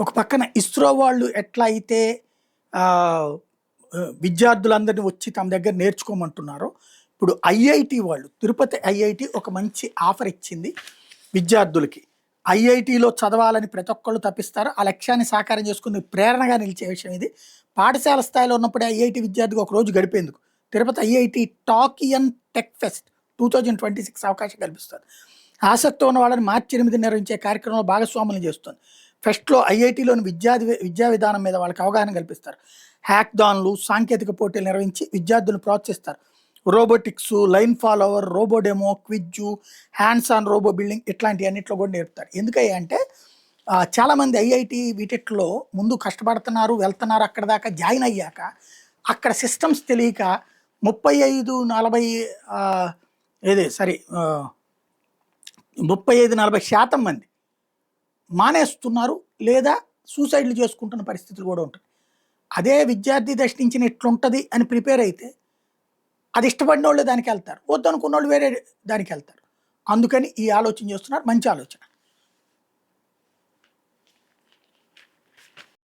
ఒక పక్కన ఇస్రో వాళ్ళు ఎట్లా అయితే ఆహ్, విద్యార్థులందరిని వచ్చి తమ దగ్గర నేర్చుకోమంటున్నారో, ఇప్పుడు ఐఐటీ వాళ్ళు, తిరుపతి ఐఐటీ ఒక మంచి ఆఫర్ ఇచ్చింది విద్యార్థులకి. ఐఐటీలో చదవాలని ప్రతి ఒక్కళ్ళు తపిస్తారు. ఆ లక్ష్యాన్ని సాకారం చేసుకుని ప్రేరణగా నిలిచే విషయం ఇది. పాఠశాల స్థాయిలో ఉన్నప్పుడే ఐఐటీ విద్యార్థికి ఒక రోజు గడిపేందుకు తిరుపతి ఐఐటీ టాకియన్ టెక్ ఫెస్ట్ 2026 అవకాశం కల్పిస్తుంది. ఆసక్తి ఉన్న వాళ్ళని మార్చి 8 నిర్వహించే కార్యక్రమంలో భాగస్వాములను చేస్తుంది. ఫెస్ట్‌లో ఐఐటీలోని విద్యా విధానం మీద వాళ్ళకి అవగాహన కల్పిస్తారు. హ్యాకథాన్‌లు, సాంకేతిక పోటీలు నిర్వహించి విద్యార్థులను ప్రోత్సహిస్తారు. Robotics, line follower, robo demo, quiz, hands on robo building ఇట్లాంటివన్నిట్లో కూడా నేర్పుతారు. ఎందుకయ్యా అంటే చాలామంది ఐఐటీ వీటిట్లో ముందు కష్టపడుతున్నారు, వెళ్తున్నారు. అక్కడ దాకా జాయిన్ అయ్యాక అక్కడ సిస్టమ్స్ తెలియక 35, 40 ఆహ్, ఏది సారీ 35, 40% మంది మానేస్తున్నారు. లేదా సూసైడ్‌లు చేసుకుంటున్న పరిస్థితులు కూడా ఉంటాయి. అదే విద్యార్థి దశ నుంచి ఇట్లుంటది అని ప్రిపేర్ అయితే అది ఇష్టపడినోళ్ళే దానికెళ్తారు. వద్దనుకున్నోళ్ళు వేరే దానికెళ్తారు. అందుకని ఈ ఆలోచన చేస్తున్నారు. మంచి ఆలోచన.